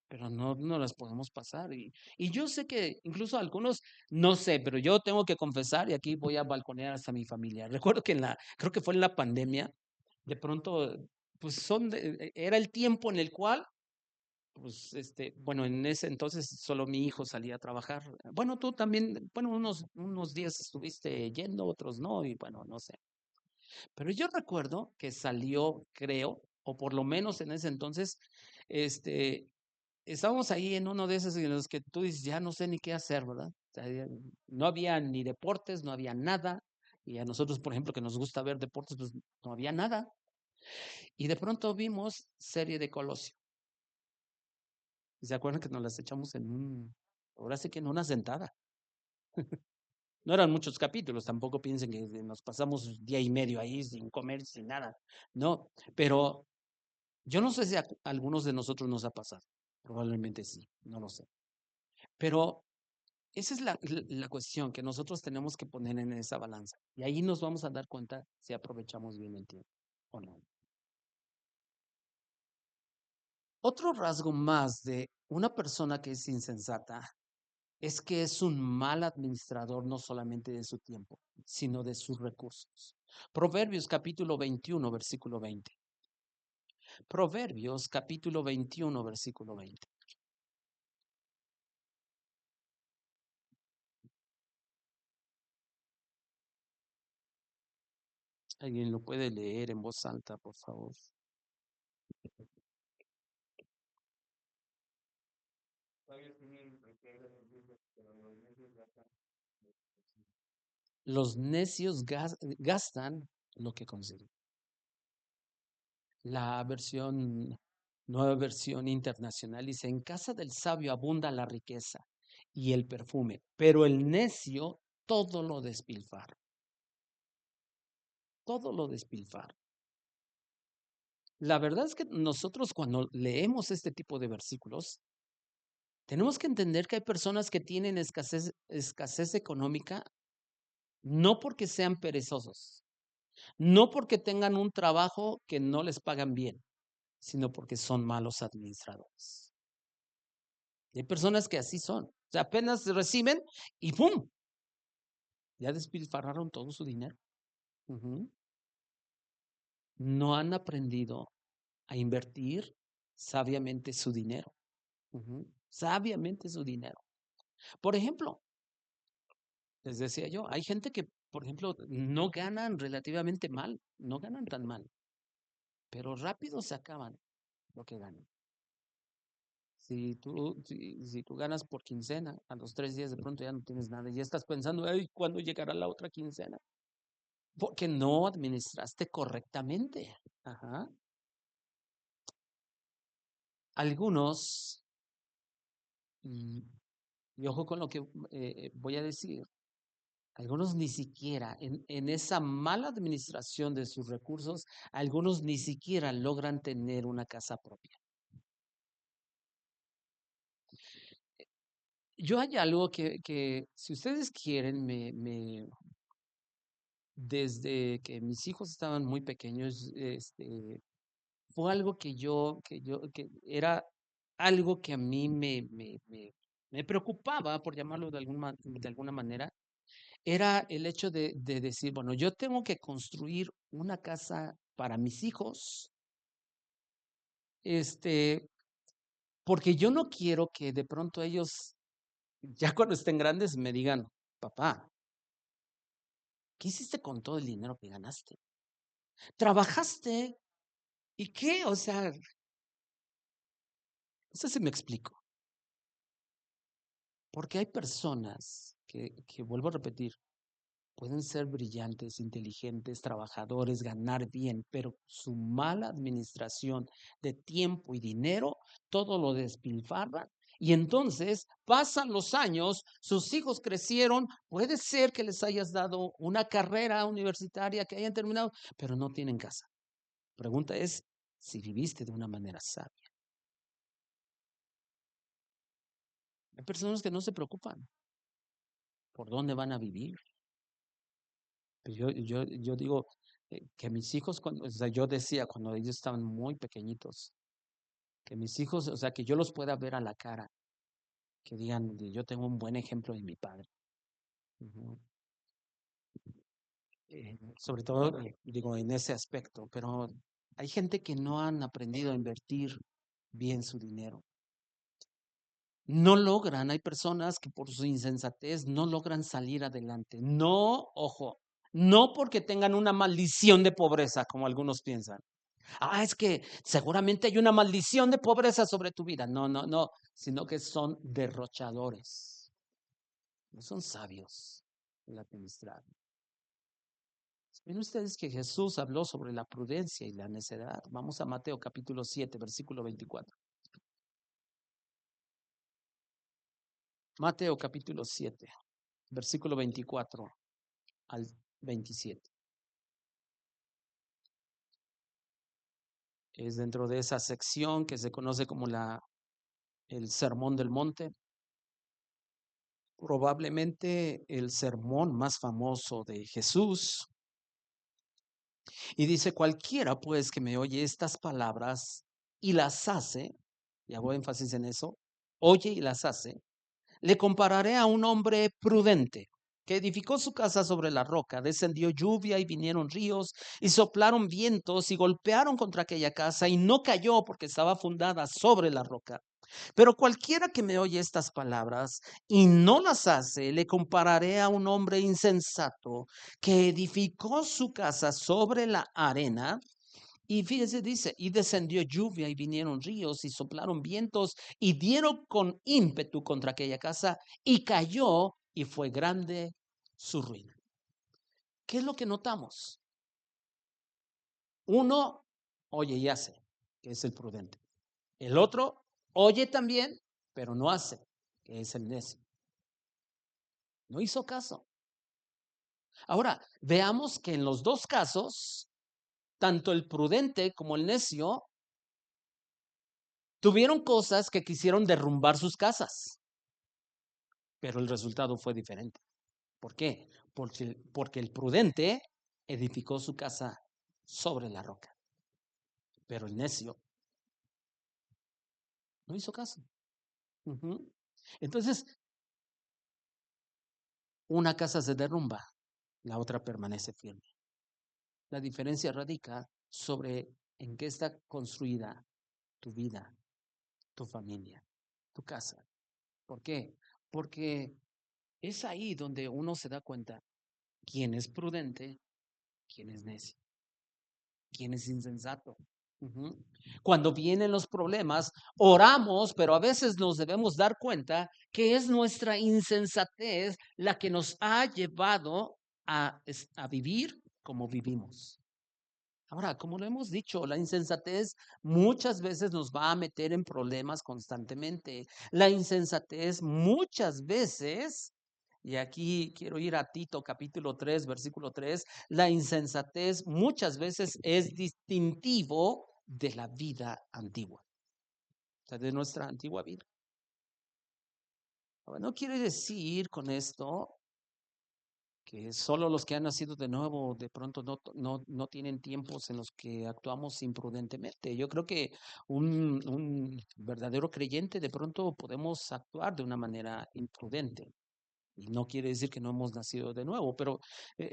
pero no las podemos pasar. Y yo sé que incluso algunos, no sé, pero yo tengo que confesar, y aquí voy a balconear hasta mi familia. Recuerdo que creo que fue en la pandemia, de pronto, pues era el tiempo en el cual pues, bueno, en ese entonces solo mi hijo salía a trabajar. Bueno, tú también, bueno, unos días estuviste yendo, otros no, y bueno, no sé. Pero yo recuerdo que salió, creo, o por lo menos en ese entonces, este, estábamos ahí en uno de esos en los que tú dices, ya no sé ni qué hacer, ¿verdad? O sea, no había ni deportes, no había nada. Y a nosotros, por ejemplo, que nos gusta ver deportes, pues no había nada. Y de pronto vimos serie de Colosio. ¿Se acuerdan que nos las echamos ahora sí que en una sentada? No eran muchos capítulos, tampoco piensen que nos pasamos día y medio ahí sin comer, sin nada. No, pero yo no sé si a algunos de nosotros nos ha pasado. Probablemente sí, no lo sé. Pero esa es la cuestión que nosotros tenemos que poner en esa balanza. Y ahí nos vamos a dar cuenta si aprovechamos bien el tiempo o no. Otro rasgo más de una persona que es insensata es que es un mal administrador no solamente de su tiempo, sino de sus recursos. Proverbios capítulo 21, versículo 20. Proverbios capítulo 21, versículo 20. ¿Alguien lo puede leer en voz alta, por favor? Los necios gastan lo que consiguen. La nueva versión internacional dice, en casa del sabio abunda la riqueza y el perfume, pero el necio todo lo despilfarra. Todo lo despilfarra. La verdad es que nosotros cuando leemos este tipo de versículos, tenemos que entender que hay personas que tienen escasez económica, no porque sean perezosos, no porque tengan un trabajo que no les pagan bien, sino porque son malos administradores. Hay personas que así son. O sea, apenas reciben y ¡pum! Ya despilfarraron todo su dinero. Ujú. No han aprendido a invertir sabiamente su dinero. Ujú. Sabiamente su dinero. Por ejemplo, les decía yo, hay gente que, por ejemplo, no ganan relativamente mal, no ganan tan mal, pero rápido se acaban lo que ganan. Si tú ganas por quincena, a los 3 días de pronto ya no tienes nada y ya estás pensando, ay, ¿cuándo llegará la otra quincena? Porque no administraste correctamente. Ajá. Algunos, y, y ojo con lo que voy a decir, algunos ni siquiera en esa mala administración de sus recursos, algunos ni siquiera logran tener una casa propia. Yo hay algo que si ustedes quieren, desde que mis hijos estaban muy pequeños, fue algo que era algo que a mí me preocupaba, por llamarlo de alguna manera, era el hecho de decir, bueno, yo tengo que construir una casa para mis hijos, este, porque yo no quiero que de pronto ellos, ya cuando estén grandes, me digan, papá, ¿qué hiciste con todo el dinero que ganaste? ¿Trabajaste? ¿Y qué? O sea, no sé si me explico. Porque hay personas que vuelvo a repetir, pueden ser brillantes, inteligentes, trabajadores, ganar bien, pero su mala administración de tiempo y dinero, todo lo despilfarran. Y entonces pasan los años, sus hijos crecieron, puede ser que les hayas dado una carrera universitaria, que hayan terminado, pero no tienen casa. Pregunta es si viviste de una manera sabia. Hay personas que no se preocupan por dónde van a vivir. Yo digo que mis hijos, o sea, yo decía cuando ellos estaban muy pequeñitos, que mis hijos, o sea, que yo los pueda ver a la cara, que digan, yo tengo un buen ejemplo de mi padre. Ujú. Sobre todo, digo, en ese aspecto, pero hay gente que no han aprendido a invertir bien su dinero. No logran, hay personas que por su insensatez no logran salir adelante. No, ojo, no porque tengan una maldición de pobreza, como algunos piensan. Ah, es que seguramente hay una maldición de pobreza sobre tu vida. No, no, no, sino que son derrochadores. No son sabios el administrar. Ven ustedes que Jesús habló sobre la prudencia y la necedad. Vamos a Mateo capítulo 7, versículo 24. Mateo capítulo 7, versículo 24 al 27. Es dentro de esa sección que se conoce como el Sermón del Monte, probablemente el sermón más famoso de Jesús. Y dice, cualquiera pues que me oye estas palabras y las hace, y hago énfasis en eso, oye y las hace, le compararé a un hombre prudente que edificó su casa sobre la roca, descendió lluvia y vinieron ríos y soplaron vientos y golpearon contra aquella casa y no cayó porque estaba fundada sobre la roca. Pero cualquiera que me oye estas palabras y no las hace, le compararé a un hombre insensato que edificó su casa sobre la arena. Y fíjese, dice, y descendió lluvia y vinieron ríos y soplaron vientos y dieron con ímpetu contra aquella casa y cayó y fue grande su ruina. ¿Qué es lo que notamos? Uno oye y hace, que es el prudente. El otro oye también, pero no hace, que es el necio. No hizo caso. Ahora, veamos que en los dos casos, tanto el prudente como el necio tuvieron cosas que quisieron derrumbar sus casas, pero el resultado fue diferente. ¿Por qué? Porque el prudente edificó su casa sobre la roca, pero el necio no hizo caso. Ujú. Entonces, una casa se derrumba, la otra permanece firme. La diferencia radica sobre en qué está construida tu vida, tu familia, tu casa. ¿Por qué? Porque es ahí donde uno se da cuenta quién es prudente, quién es necio, quién es insensato. Ujú. Cuando vienen los problemas, oramos, pero a veces nos debemos dar cuenta que es nuestra insensatez la que nos ha llevado a vivir como vivimos. Ahora, como lo hemos dicho, la insensatez muchas veces nos va a meter en problemas constantemente. La insensatez muchas veces, y aquí quiero ir a Tito capítulo 3 versículo 3, la insensatez muchas veces es distintivo de la vida antigua, o sea, de nuestra antigua vida. Ahora, no quiere decir con esto que solo los que han nacido de nuevo de pronto no tienen tiempos en los que actuamos imprudentemente. Yo creo que un verdadero creyente de pronto podemos actuar de una manera imprudente. Y no quiere decir que no hemos nacido de nuevo, pero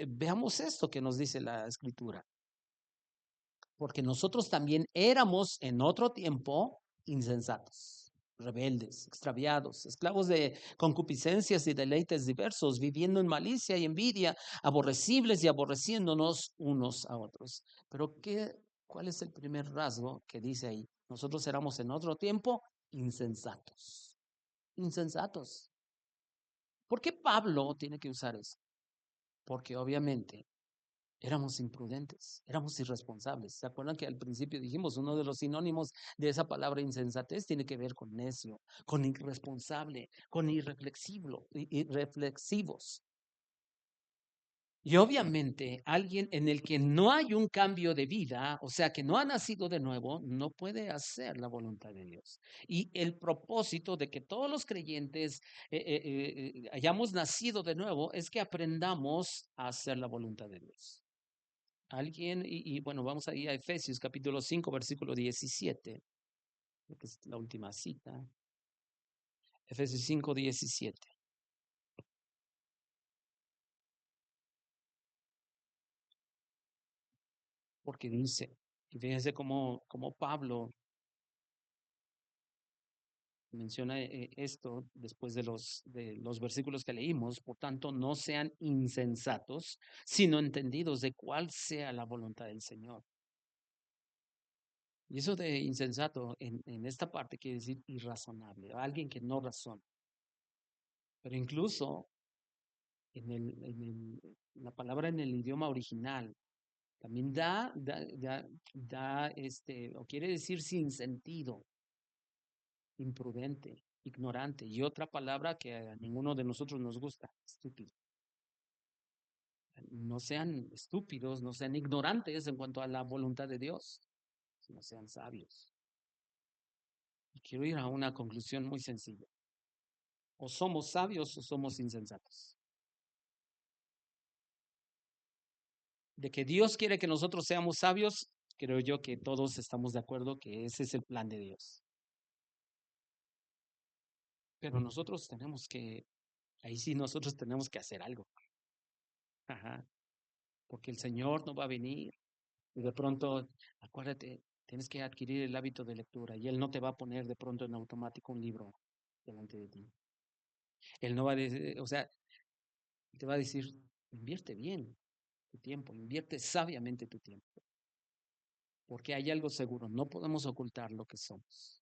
veamos esto que nos dice la escritura. Porque nosotros también éramos en otro tiempo insensatos, rebeldes, extraviados, esclavos de concupiscencias y deleites diversos, viviendo en malicia y envidia, aborrecibles y aborreciéndonos unos a otros. Pero ¿cuál es el primer rasgo que dice ahí? Nosotros éramos en otro tiempo insensatos. Insensatos. ¿Por qué Pablo tiene que usar eso? Porque obviamente éramos imprudentes, éramos irresponsables. ¿Se acuerdan que al principio dijimos uno de los sinónimos de esa palabra insensatez tiene que ver con necio, con irresponsable, con irreflexivos? Y obviamente alguien en el que no hay un cambio de vida, o sea, que no ha nacido de nuevo, no puede hacer la voluntad de Dios. Y el propósito de que todos los creyentes hayamos nacido de nuevo es que aprendamos a hacer la voluntad de Dios. Alguien, y bueno, vamos ahí a Efesios capítulo 5 versículo 17, que es la última cita. Efesios 5 17, porque dice, y fíjense cómo Pablo menciona esto después de los versículos que leímos. Por tanto, no sean insensatos, sino entendidos de cuál sea la voluntad del Señor. Y eso de insensato en esta parte quiere decir irrazonable, alguien que no razona. Pero incluso la palabra en el idioma original también o quiere decir sin sentido, imprudente, ignorante. Y otra palabra que a ninguno de nosotros nos gusta, estúpido. No sean estúpidos, no sean ignorantes en cuanto a la voluntad de Dios, sino sean sabios. Y quiero ir a una conclusión muy sencilla. O somos sabios o somos insensatos. De que Dios quiere que nosotros seamos sabios, creo yo que todos estamos de acuerdo que ese es el plan de Dios. Pero nosotros ahí sí nosotros tenemos que hacer algo. Ajá. Porque el Señor no va a venir y de pronto, acuérdate, Tienes que adquirir el hábito de lectura y Él no te va a poner de pronto en automático un libro delante de ti. Él no va a decir, o sea, te va a decir, invierte bien tu tiempo, invierte sabiamente tu tiempo, porque hay algo seguro, no podemos ocultar lo que somos.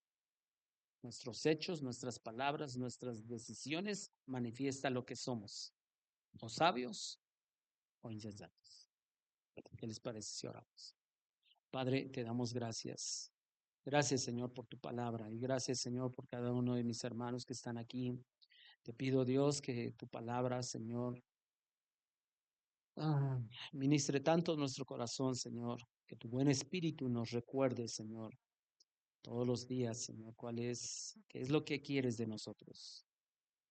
Nuestros hechos, nuestras palabras, nuestras decisiones manifiestan lo que somos, o sabios o insensatos. ¿Qué les parece si oramos? Padre, te damos gracias. Gracias, Señor, por tu palabra y gracias, Señor, por cada uno de mis hermanos que están aquí. Te pido, Dios, que tu palabra, Señor, ah, ministre tanto nuestro corazón, Señor, que tu buen espíritu nos recuerde, Señor, todos los días, Señor, qué es lo que quieres de nosotros.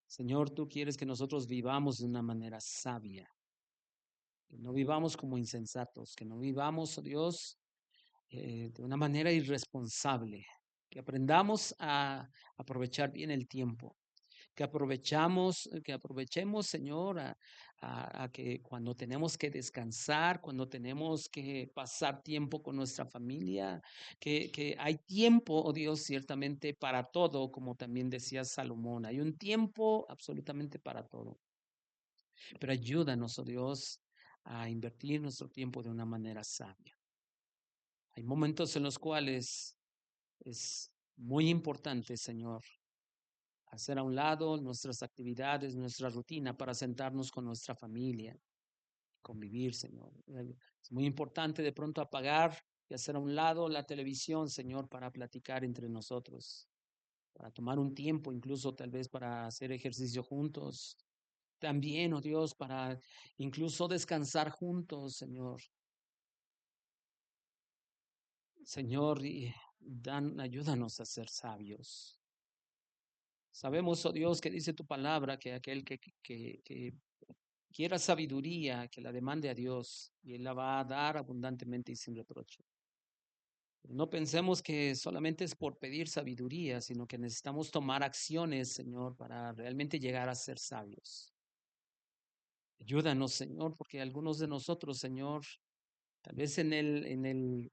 Señor, tú quieres que nosotros vivamos de una manera sabia, que no vivamos como insensatos, que no vivamos, oh Dios, de una manera irresponsable, que aprendamos a aprovechar bien el tiempo, que aprovechemos, Señor, a que cuando tenemos que descansar, cuando tenemos que pasar tiempo con nuestra familia, que hay tiempo, oh Dios, ciertamente para todo, como también decía Salomón, hay un tiempo absolutamente para todo, pero ayúdanos, oh Dios, a invertir nuestro tiempo de una manera sabia. Hay momentos en los cuales es muy importante, Señor, hacer a un lado nuestras actividades, nuestra rutina para sentarnos con nuestra familia, convivir, Señor. Es muy importante de pronto apagar y hacer a un lado la televisión, Señor, para platicar entre nosotros, para tomar un tiempo, incluso tal vez para hacer ejercicio juntos. También, oh Dios, para incluso descansar juntos, Señor. Señor, ayúdanos a ser sabios. Sabemos, oh Dios, que dice tu palabra que aquel que quiera sabiduría, que la demande a Dios y Él la va a dar abundantemente y sin reproche. Pero no pensemos que solamente es por pedir sabiduría, sino que necesitamos tomar acciones, Señor, para realmente llegar a ser sabios. Ayúdanos, Señor, porque algunos de nosotros, Señor, tal vez en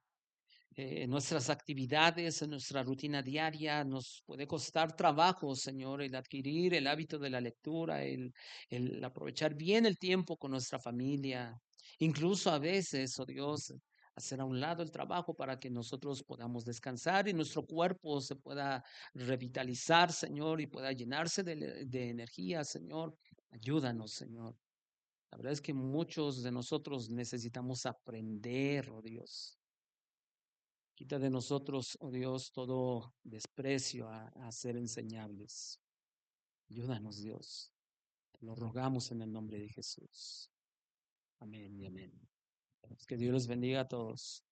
nuestras actividades, en nuestra rutina diaria, nos puede costar trabajo, Señor, el adquirir el hábito de la lectura, el aprovechar bien el tiempo con nuestra familia, incluso a veces, oh Dios, hacer a un lado el trabajo para que nosotros podamos descansar y nuestro cuerpo se pueda revitalizar, Señor, y pueda llenarse de energía, Señor. Ayúdanos, Señor. La verdad es que muchos de nosotros necesitamos aprender, oh Dios. Quita de nosotros, oh Dios, todo desprecio a ser enseñables. Ayúdanos, Dios. Te lo rogamos en el nombre de Jesús. Amén y amén. Que Dios les bendiga a todos.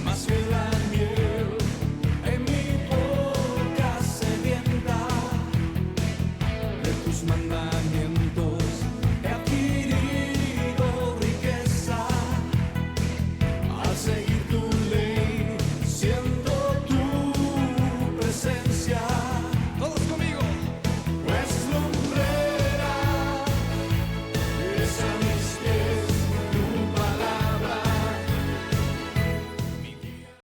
Más ciudad.